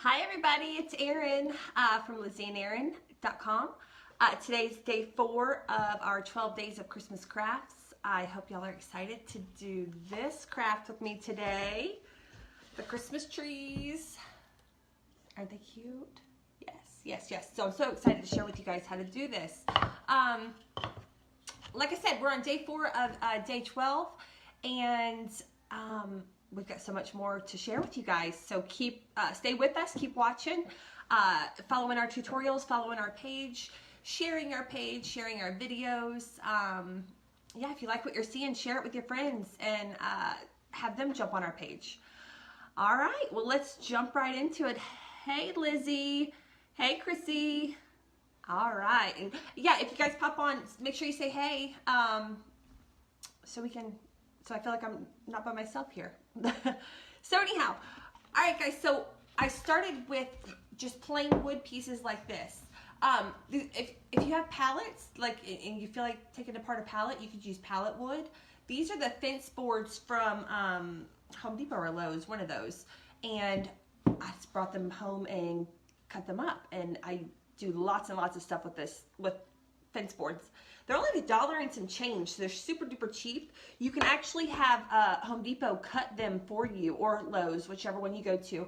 Hi everybody, it's Erin from LizzieandErin.com. Today's day 4 of our 12 days of Christmas crafts. I hope y'all are excited to do this craft with me today. The Christmas trees. Aren't they cute? Yes. So I'm so excited to share with you guys how to do this. Like I said, we're on day 4 of day 12, and we've got so much more to share with you guys. So stay with us, keep watching, following our tutorials, following our page, sharing our videos. Yeah, if you like what you're seeing, share it with your friends and have them jump on our page. All right, well, let's jump right into it. Hey, Lizzie. Hey, Chrissy. All right, and yeah, if you guys pop on, make sure you say hey, so I feel like I'm not by myself here. So anyhow, all right, guys. So I started with just plain wood pieces like this. If you have pallets, and you feel like taking apart a pallet, you could use pallet wood. These are the fence boards from Home Depot or Lowe's, one of those. And I just brought them home and cut them up, and I do lots and lots of stuff with fence boards. They're only $1 and some change, so they're super duper cheap. You can actually have Home Depot cut them for you, or Lowe's, whichever one you go to.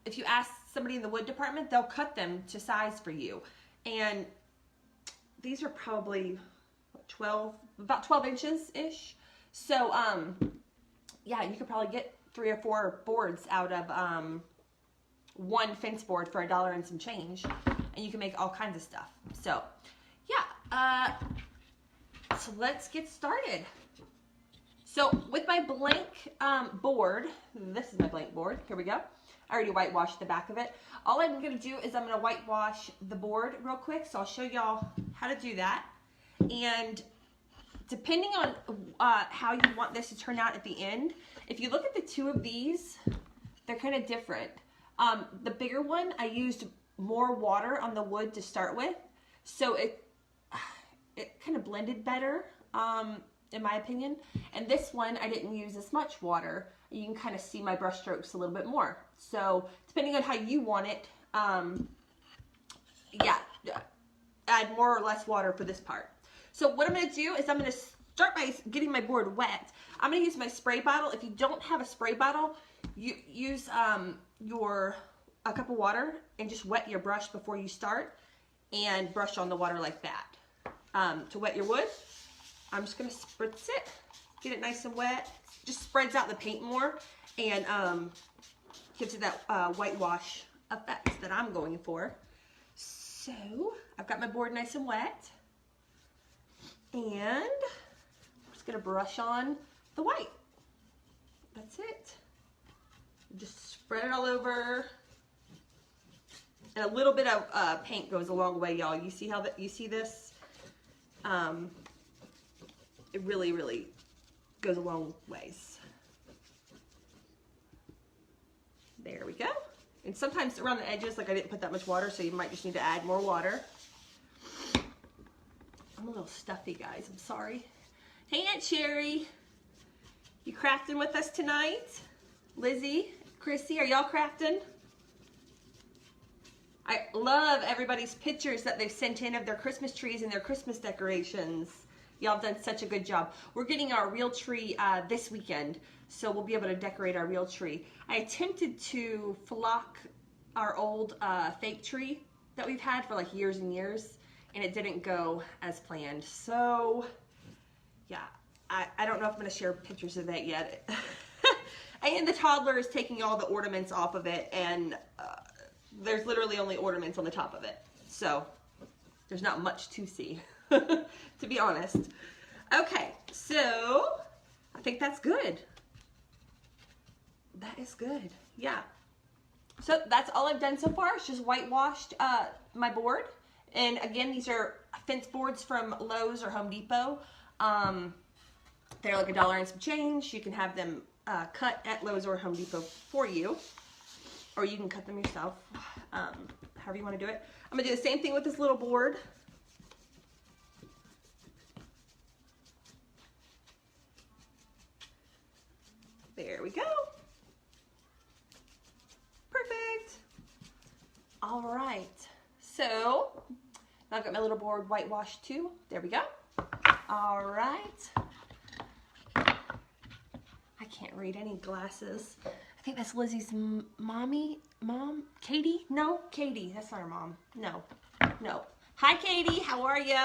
If you ask somebody in the wood department, they'll cut them to size for you. And these are probably about 12 inches-ish. So, yeah, you could probably get 3 or 4 boards out of one fence board for $1 and some change. And you can make all kinds of stuff. So, yeah, so let's get started. So with my blank board, this is my blank board, here we go. I already whitewashed the back of it. All I'm gonna do is I'm gonna whitewash the board real quick, so I'll show y'all how to do that. And depending on how you want this to turn out at the end, if you look at the two of these, they're kind of different. The bigger one, I used more water on the wood to start with, so it kind of blended better, in my opinion. And this one, I didn't use as much water. You can kind of see my brush strokes a little bit more. So depending on how you want it, yeah, add more or less water for this part. So what I'm going to do is I'm going to start by getting my board wet. I'm going to use my spray bottle. If you don't have a spray bottle, you use a cup of water and just wet your brush before you start, and brush on the water like that. To wet your wood, I'm just going to spritz it, get it nice and wet. Just spreads out the paint more and gives it that whitewash effect that I'm going for. So I've got my board nice and wet, and I'm just going to brush on the white. That's it. Just spread it all over. And a little bit of paint goes a long way, y'all. You see how you see this? It really, really goes a long ways. There we go. And sometimes around the edges, like I didn't put that much water, so you might just need to add more water. I'm a little stuffy, guys. I'm sorry. Hey, Aunt Sherry. You crafting with us tonight? Lizzie, Chrissy, are y'all crafting? I love everybody's pictures that they've sent in of their Christmas trees and their Christmas decorations. Y'all have done such a good job. We're getting our real tree this weekend, so we'll be able to decorate our real tree. I attempted to flock our old fake tree that we've had for like years and years, and it didn't go as planned. So, yeah, I don't know if I'm going to share pictures of that yet. And the toddler is taking all the ornaments off of it, and there's literally only ornaments on the top of it. So there's not much to see, to be honest. Okay, so I think that's good. That is good, yeah. So that's all I've done so far. It's just whitewashed my board. And again, these are fence boards from Lowe's or Home Depot. They're like $1 and some change. You can have them cut at Lowe's or Home Depot for you, or you can cut them yourself, however you want to do it. I'm going to do the same thing with this little board. There we go. Perfect. All right, so now I've got my little board whitewashed too. There we go. All right. I can't read any glasses. I think that's Lizzie's mom, Katie? No, Katie, that's not her mom. No. Hi, Katie, how are you?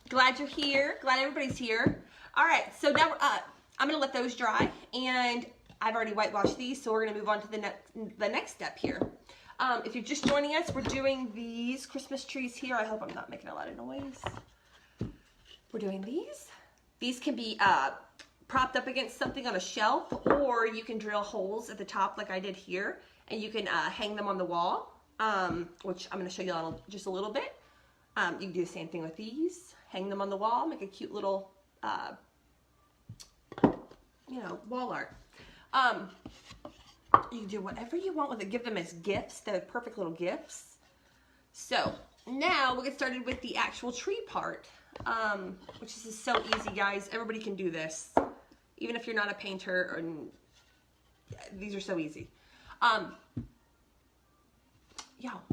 Glad you're here. Glad everybody's here. All right, so now I'm gonna let those dry, and I've already whitewashed these, so we're gonna move on to the next step here. If you're just joining us, we're doing these Christmas trees here. I hope I'm not making a lot of noise. We're doing these. These can be propped up against something on a shelf, or you can drill holes at the top like I did here, and you can hang them on the wall, which I'm going to show you just a little bit. You can do the same thing with these. Hang them on the wall, make a cute little, wall art. You can do whatever you want with it. Give them as gifts. They're perfect little gifts. So now we'll get started with the actual tree part, which is so easy, guys. Everybody can do this. Even if you're not a painter, these are so easy. Yeah,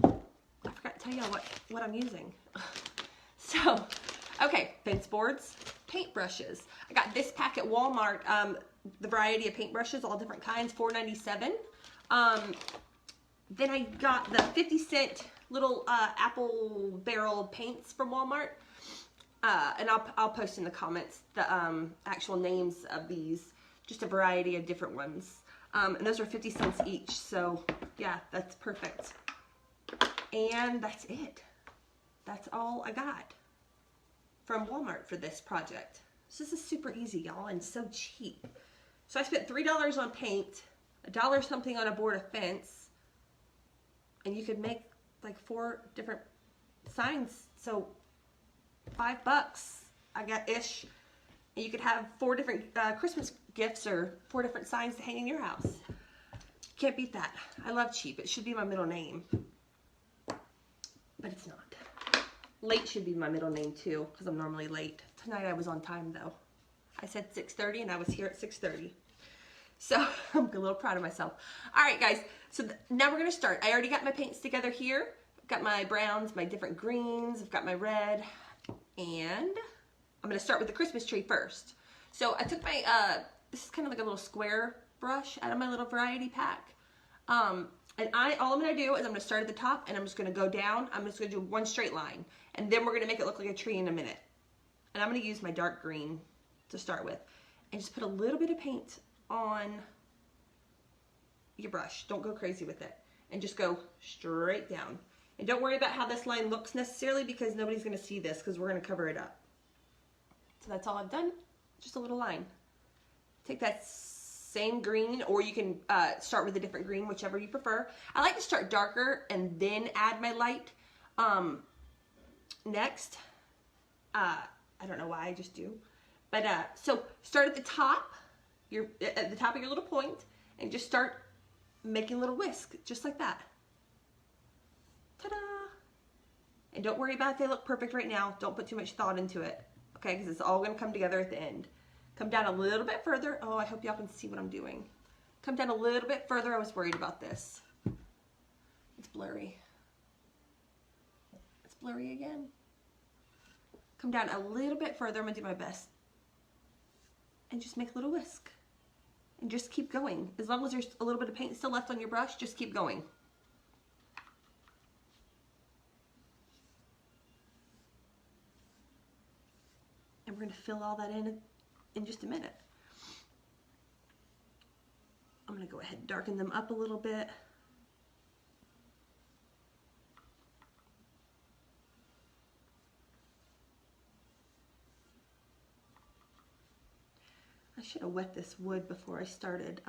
I forgot to tell you what I'm using. So, okay, fence boards, paintbrushes. I got this pack at Walmart, the variety of paintbrushes, all different kinds, $4.97. Then I got the 50-cent little apple barrel paints from Walmart. And I'll post in the comments the actual names of these, just a variety of different ones. And those are 50 cents each, so yeah, that's perfect. And that's it. That's all I got from Walmart for this project. So this is super easy, y'all, and so cheap. So I spent $3 on paint, $1 something on a board of fence, and you could make like 4 different signs. So $5, I got ish. And you could have 4 different Christmas gifts or 4 different signs to hang in your house. Can't beat that. I love cheap. It should be my middle name, but it's not. Late should be my middle name too, because I'm normally late. Tonight I was on time though. I said 6:30 and I was here at 6:30. So I'm a little proud of myself. All right, guys. So now we're gonna start. I already got my paints together here. I've got my browns, my different greens. I've got my red. And I'm going to start with the Christmas tree first. So I took my, this is kind of like a little square brush out of my little variety pack. And all I'm going to do is I'm going to start at the top and I'm just going to go down. I'm just going to do one straight line. And then we're going to make it look like a tree in a minute. And I'm going to use my dark green to start with. And just put a little bit of paint on your brush. Don't go crazy with it. And just go straight down. And don't worry about how this line looks necessarily, because nobody's going to see this because we're going to cover it up. So that's all I've done. Just a little line. Take that same green, or you can start with a different green, whichever you prefer. I like to start darker and then add my light next. I don't know why, I just do. But so start at the top, at the top of your little point, and just start making a little whisk, just like that. Ta-da! And don't worry about if they look perfect right now. Don't put too much thought into it, okay? Because it's all going to come together at the end. Come down a little bit further. Oh, I hope y'all can see what I'm doing. Come down a little bit further. I was worried about this. It's blurry. It's blurry again. Come down a little bit further. I'm going to do my best. And just make a little whisk. And just keep going. As long as there's a little bit of paint still left on your brush, just keep going. And we're going to fill all that in just a minute. I'm going to go ahead and darken them up a little bit. I should have wet this wood before I started.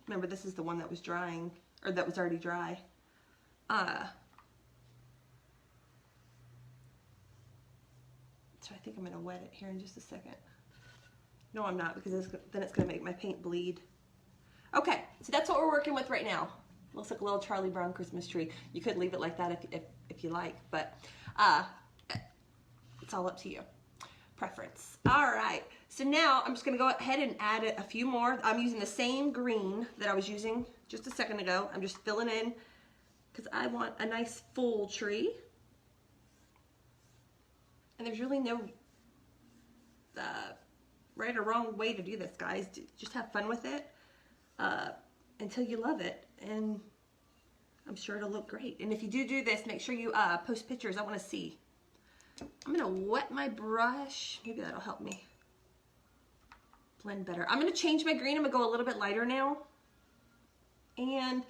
Remember, this is the one that was drying, or that was already dry. So I think I'm going to wet it here in just a second. No, I'm not, because then it's going to make my paint bleed. Okay, so that's what we're working with right now. Looks like a little Charlie Brown Christmas tree. You could leave it like that if you like, but it's all up to you. Preference. All right, so now I'm just going to go ahead and add a few more. I'm using the same green that I was using just a second ago. I'm just filling in because I want a nice full tree. And there's really no right or wrong way to do this, guys. Just have fun with it until you love it, and I'm sure it'll look great. And if you do this, make sure you post pictures. I want to see. I'm gonna wet my brush. Maybe that'll help me blend better. I'm gonna change my green. I'm gonna go a little bit lighter now. And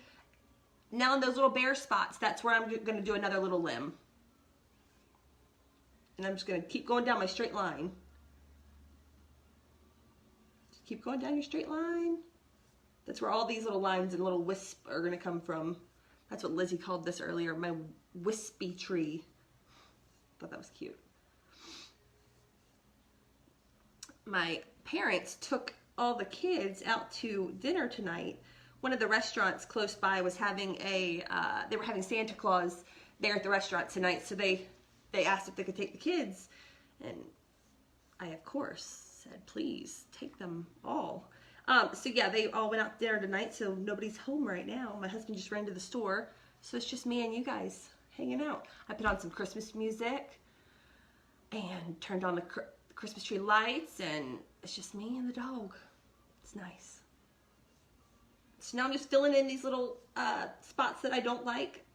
now in those little bare spots, that's where I'm gonna do another little limb. And I'm just gonna keep going down my straight line. Just keep going down your straight line. That's where all these little lines and little wisps are gonna come from. That's what Lizzie called this earlier, my wispy tree. Thought that was cute. My parents took all the kids out to dinner tonight. One of the restaurants close by was having they were having Santa Claus there at the restaurant tonight, so they asked if they could take the kids, and I of course said please take them all. So yeah, they all went out to dinner tonight, so nobody's home right now. My husband just ran to the store, so it's just me and you guys hanging out. I put on some Christmas music and turned on the Christmas tree lights, and it's just me and the dog. It's nice. So now I'm just filling in these little spots that I don't like,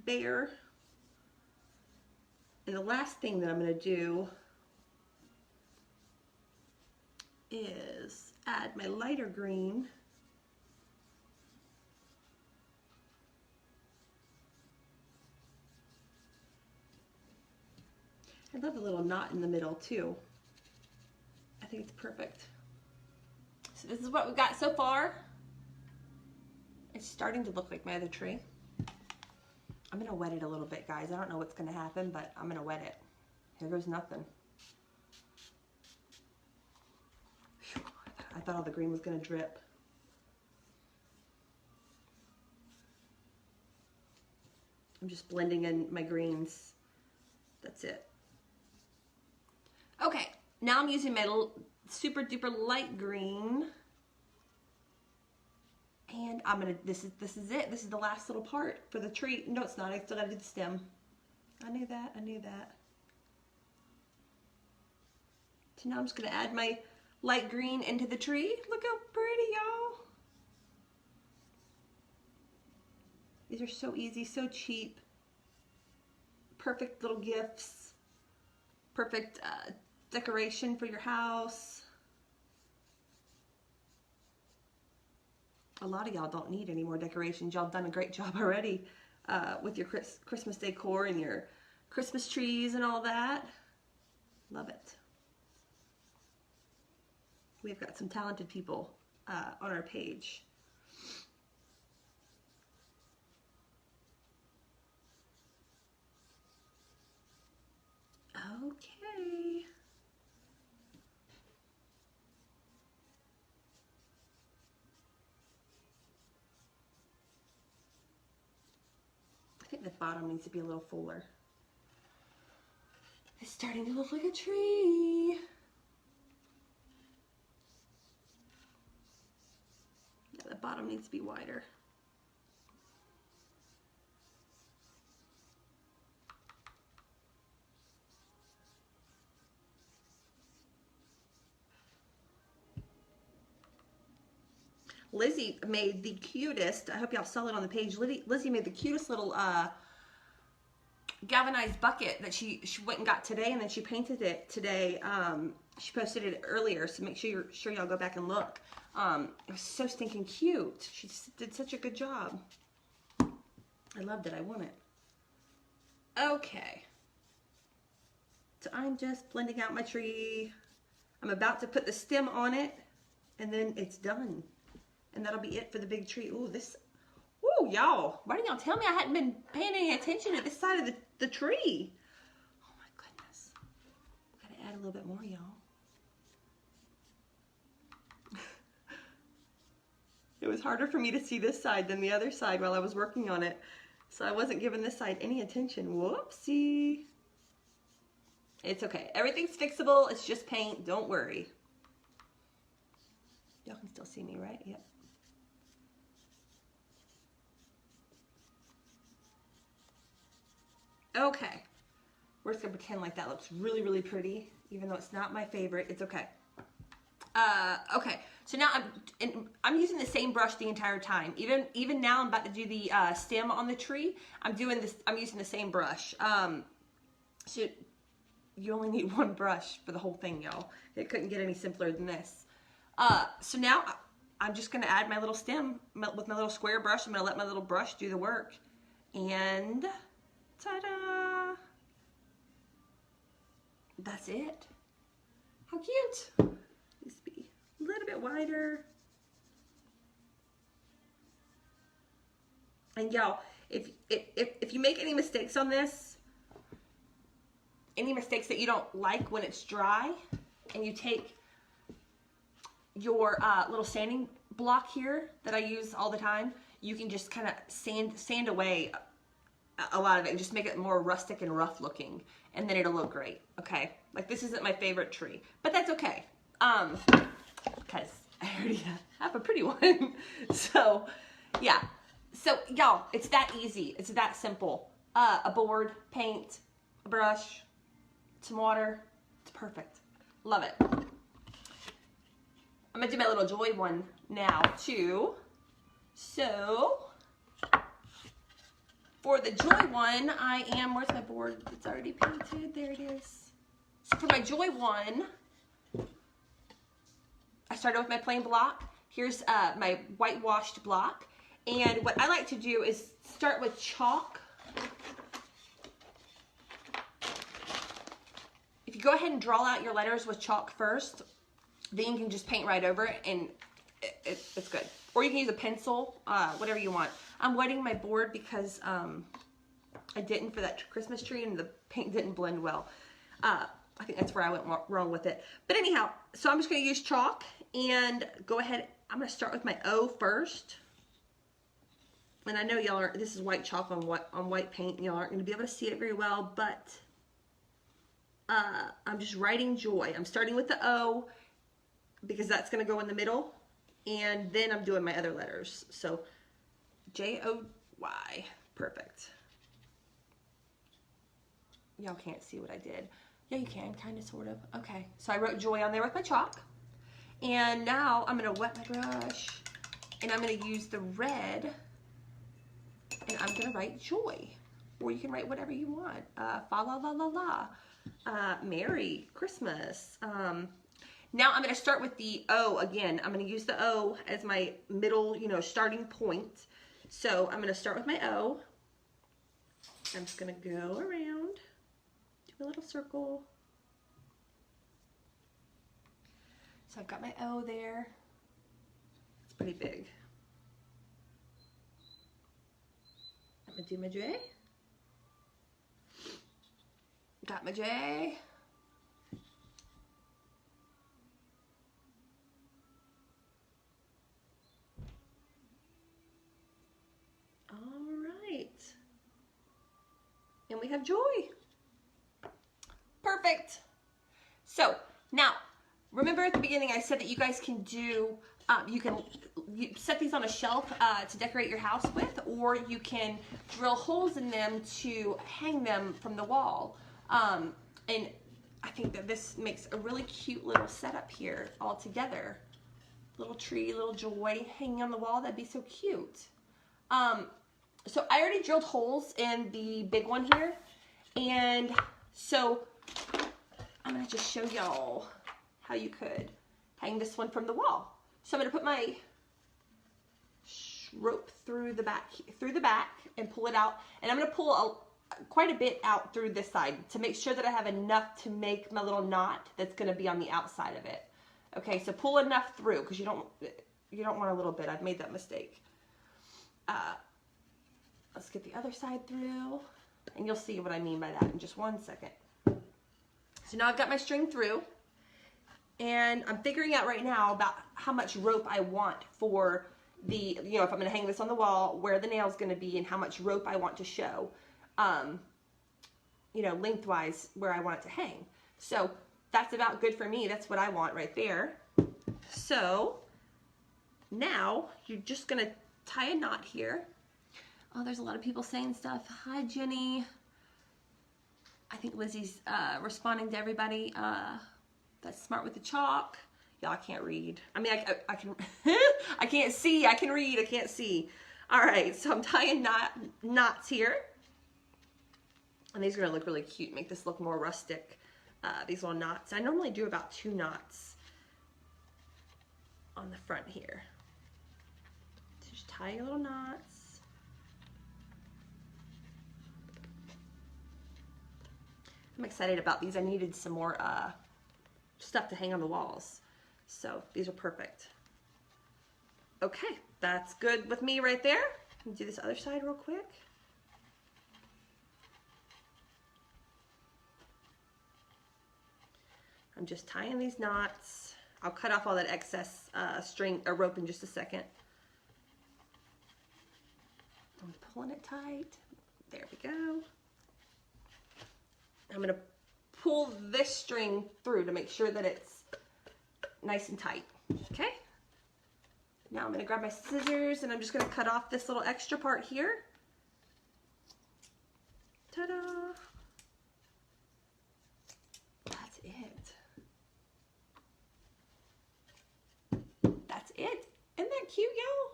bare. And the last thing that I'm going to do is add my lighter green. I love the little knot in the middle too. I think it's perfect. So this is what we've got so far. It's starting to look like my other tree. I'm gonna wet it a little bit, guys. I don't know what's gonna happen, but I'm gonna wet it. Here goes nothing. Whew, I thought all the green was gonna drip. I'm just blending in my greens. That's it. Okay, now I'm using my super duper light green. And I'm gonna, this is it. This is the last little part for the tree. No, it's not. I still gotta do the stem. I knew that. I knew that. So now I'm just gonna add my light green into the tree. Look how pretty, y'all. These are so easy, so cheap. Perfect little gifts. Perfect decoration for your house. A lot of y'all don't need any more decorations. Y'all done a great job already with your Christmas decor and your Christmas trees and all that. Love it. We've got some talented people on our page. Okay. I think the bottom needs to be a little fuller. It's starting to look like a tree. Yeah, the bottom needs to be wider. Lizzie made the cutest, I hope y'all saw it on the page, Lizzie made the cutest little galvanized bucket that she went and got today, and then she painted it today. She posted it earlier, so make sure y'all go back and look. It was so stinking cute. She did such a good job. I loved it. I want it. Okay. So I'm just blending out my tree. I'm about to put the stem on it, and then it's done. And that'll be it for the big tree. Ooh, ooh, y'all. Why didn't y'all tell me I hadn't been paying any attention to this side of the tree? Oh my goodness. Gotta add a little bit more, y'all. It was harder for me to see this side than the other side while I was working on it. So I wasn't giving this side any attention. Whoopsie. It's okay. Everything's fixable. It's just paint. Don't worry. Y'all can still see me, right? Yep. Okay. We're just gonna pretend like that looks really, really pretty, even though it's not my favorite. It's okay. Okay. So now I'm using the same brush the entire time. Even now I'm about to do the stem on the tree. I'm using the same brush. So you only need one brush for the whole thing, y'all. It couldn't get any simpler than this. So now I'm just gonna add my little stem with my little square brush. I'm gonna let my little brush do the work. And ta-da! That's it. How cute. Needs to be a little bit wider. And y'all, if you make any mistakes on this, any mistakes that you don't like when it's dry, and you take your little sanding block here that I use all the time, you can just kind of sand away a lot of it and just make it more rustic and rough looking, and then it'll look great. Okay, like this isn't my favorite tree, but that's okay, because I already have a pretty one. So yeah, so y'all, it's that easy, it's that simple. A board, paint, a brush, some water, it's perfect. Love it. I'm gonna do my little joy one now too. So for the joy one, where's my board? It's already painted, there it is. So for my joy one, I started with my plain block. Here's my whitewashed block. And what I like to do is start with chalk. If you go ahead and draw out your letters with chalk first, then you can just paint right over it, and it's good. Or you can use a pencil, whatever you want. I'm wetting my board because I didn't for that Christmas tree, and the paint didn't blend well. I think that's where I went wrong with it. But anyhow, so I'm just going to use chalk and go ahead. I'm going to start with my O first. And I know y'all aren't, this is white chalk on white paint, and y'all aren't going to be able to see it very well, but I'm just writing joy. I'm starting with the O because that's going to go in the middle, and then I'm doing my other letters. So J-O-Y, perfect. Y'all can't see what I did. Yeah, you can, kind of, sort of. Okay, so I wrote joy on there with my chalk, and now I'm going to wet my brush, and I'm going to use the red, and I'm going to write joy, or you can write whatever you want. Fa la la la la. Merry Christmas. Now I'm going to start with the O again. I'm going to use the O as my middle, starting point. So I'm going to start with my O. I'm just going to go around, do a little circle. So I've got my O there. It's pretty big. I'm going to do my J. Got my J. All right. And we have joy. Perfect. So now, remember at the beginning I said that you guys can do, you set these on a shelf to decorate your house with, or you can drill holes in them to hang them from the wall. And I think that this makes a really cute little setup here all together. Little tree, little joy hanging on the wall. That'd be so cute. So I already drilled holes in the big one here. And so I'm going to just show y'all how you could hang this one from the wall. So I'm going to put my rope through the back and pull it out. And I'm going to pull quite a bit out through this side to make sure that I have enough to make my little knot that's going to be on the outside of it. Okay, so pull enough through, because you don't want a little bit. I've made that mistake. Let's get the other side through, and you'll see what I mean by that in just one second. So now I've got my string through, and I'm figuring out right now about how much rope I want for the, if I'm going to hang this on the wall, where the nail's going to be, and how much rope I want to show. Lengthwise where I want it to hang. So that's about good for me. That's what I want right there. So now you're just going to tie a knot here. Oh, there's a lot of people saying stuff. Hi, Jenny. I think Lizzie's responding to everybody. That's smart with the chalk. Y'all, I can't read. I mean, I can, I can't see. I can read. I can't see. All right, so I'm tying knots here. And these are gonna look really cute, make this look more rustic. These little knots. I normally do about 2 knots on the front here. So just tie your little knots. I'm excited about these. I needed some more stuff to hang on the walls. So these are perfect. Okay, that's good with me right there. Let me do this other side real quick. I'm just tying these knots. I'll cut off all that excess string or rope in just a second. I'm pulling it tight. There we go. I'm gonna pull this string through to make sure that it's nice and tight. Okay. Now I'm gonna grab my scissors and I'm just gonna cut off this little extra part here. Ta-da! That's it. That's it. Isn't that cute, y'all?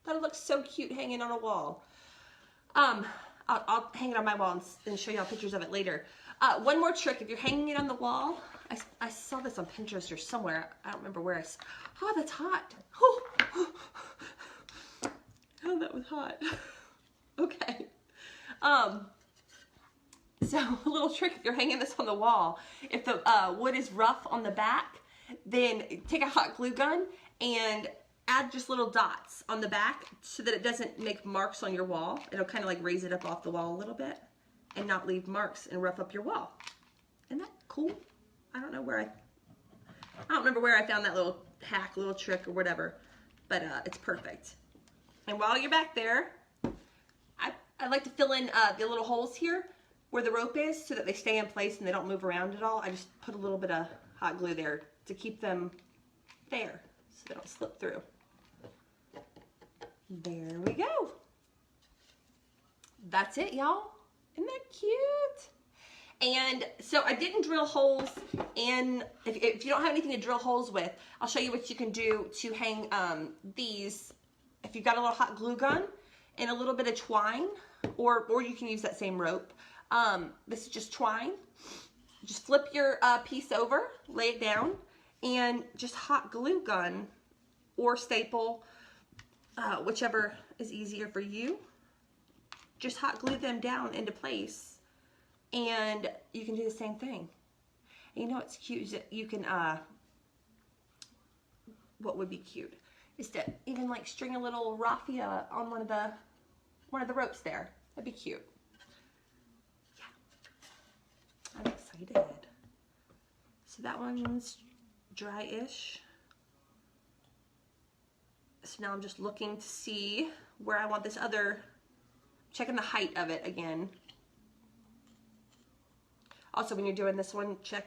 That looks so cute hanging on a wall. I'll hang it on my wall and show y'all pictures of it later. One more trick, if you're hanging it on the wall, I saw this on Pinterest or somewhere. I don't remember where I saw. Oh, that's hot. Oh, that was hot. Okay. So a little trick, if you're hanging this on the wall, if the wood is rough on the back, then take a hot glue gun and add just little dots on the back so that it doesn't make marks on your wall. It'll kind of like raise it up off the wall a little bit and not leave marks and rough up your wall. Isn't that cool? I don't remember where I found that little hack, little trick or whatever, but it's perfect. And while you're back there, I like to fill in the little holes here where the rope is so that they stay in place and they don't move around at all. I just put a little bit of hot glue there to keep them there so they don't slip through. There we go. That's it, y'all. Isn't that cute? And so I didn't drill holes in, if you don't have anything to drill holes with, I'll show you what you can do to hang these. If you've got a little hot glue gun and a little bit of twine, or you can use that same rope. This is just twine. Just flip your piece over, lay it down, and just hot glue gun or staple, whichever is easier for you. Just hot glue them down into place, and you can do the same thing. And you know what's cute is that you can, what would be cute is to even like string a little raffia on one of the ropes there. That'd be cute. Yeah, I'm excited. So that one's dry-ish. So now I'm just looking to see where I want this other, checking the height of it again. Also, when you're doing this one, check,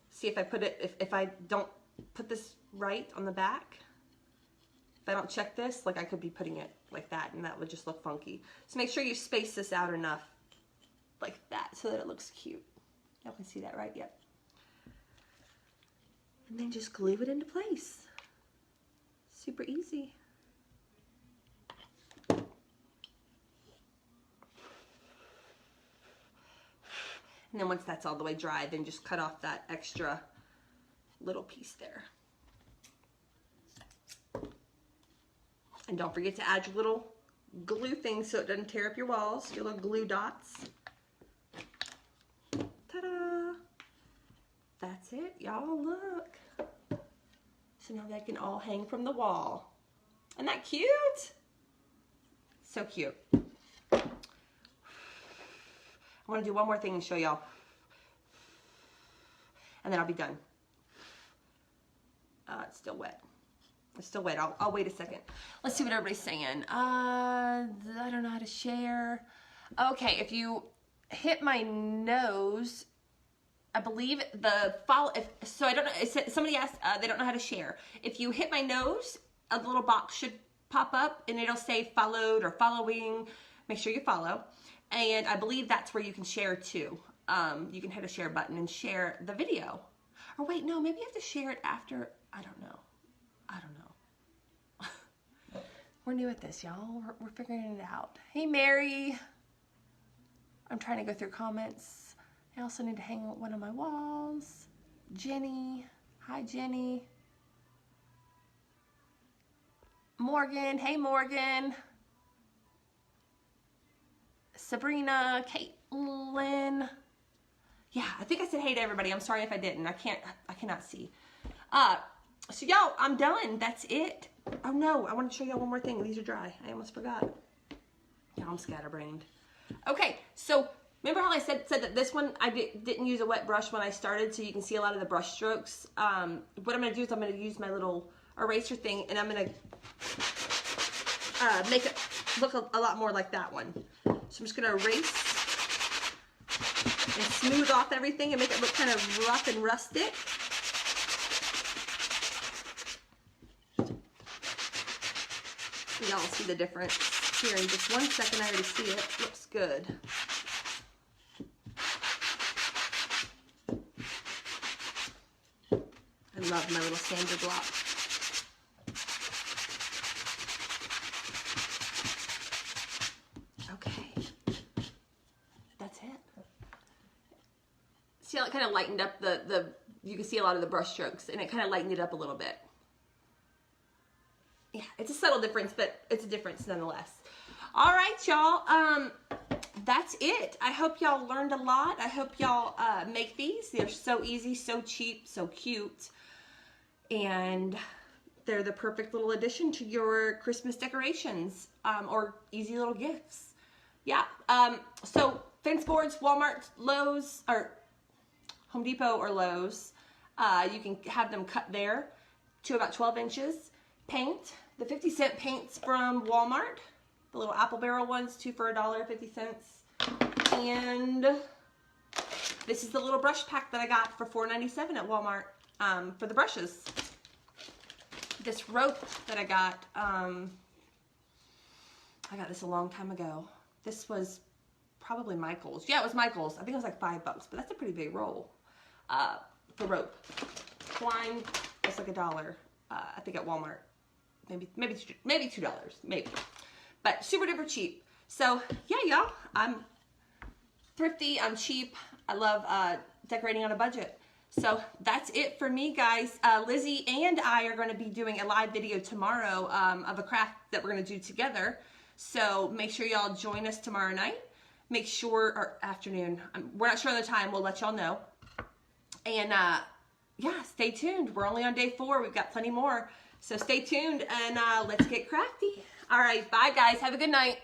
see if I put it, if I don't put this right on the back, if I don't check this, like I could be putting it like that and that would just look funky. So make sure you space this out enough like that so that it looks cute. Y'all can see that, right? Yep. And then just glue it into place. Super easy. And then once that's all the way dry, then just cut off that extra little piece there. And don't forget to add your little glue thing so it doesn't tear up your walls, your little glue dots. Ta-da! That's it, y'all, look. So now they can all hang from the wall. Isn't that cute? So cute. I want to do one more thing and show y'all. And then I'll be done. It's still wet. It's still wet. I'll wait a second. Let's see what everybody's saying. I don't know how to share. Okay, if you hit my nose, I believe the follow. So I don't know. Somebody asked. They don't know how to share. If you hit my nose, a little box should pop up and it'll say followed or following. Make sure you follow. And I believe that's where you can share too. You can hit a share button and share the video. Or wait, no, maybe you have to share it after. I don't know. We're new at this, y'all. We're figuring it out. Hey, Mary. I'm trying to go through comments. I also need to hang one on my walls. Jenny. Hi, Jenny. Morgan. Hey, Morgan. Sabrina. Caitlin. Yeah, I think I said hey to everybody. I'm sorry if I didn't. I cannot see. So y'all, I'm done. That's it. Oh no, I want to show y'all one more thing. These are dry. I almost forgot. Yeah, I'm scatterbrained. Okay, so remember how I said that this one, I didn't use a wet brush when I started, so you can see a lot of the brush strokes. What I'm going to do is I'm going to use my little eraser thing, and I'm going to make it look a lot more like that one. So I'm just going to erase and smooth off everything and make it look kind of rough and rustic. Y'all see the difference here in just 1 second. I already see it. Looks good. I love my little sander block. Okay. That's it. See how it kind of lightened up you can see a lot of the brush strokes, and it kind of lightened it up a little bit. Yeah, it's a subtle difference, but it's a difference nonetheless. All right, y'all. That's it. I hope y'all learned a lot. I hope y'all make these. They're so easy, so cheap, so cute. And they're the perfect little addition to your Christmas decorations or easy little gifts. Yeah. So fence boards, Walmart, Lowe's, or Home Depot or Lowe's. You can have them cut there to about 12 inches. Paint. The 50-cent paints from Walmart. The little apple barrel ones, 2 for $1.50. And this is the little brush pack that I got for $4.97 at Walmart for the brushes. This rope that I got this a long time ago. This was probably Michael's. Yeah, it was Michael's. I think it was like $5, but that's a pretty big roll for rope. Twine was like $1. I think at Walmart. Maybe $2, maybe. But super duper cheap. So yeah, y'all, I'm thrifty, I'm cheap. I love decorating on a budget. So that's it for me, guys. Lizzie and I are going to be doing a live video tomorrow of a craft that we're going to do together. So make sure y'all join us tomorrow night. Make sure, or afternoon. We're not sure of the time. We'll let y'all know. And yeah, stay tuned. We're only on day 4. We've got plenty more. So stay tuned and let's get crafty. All right, bye guys. Have a good night.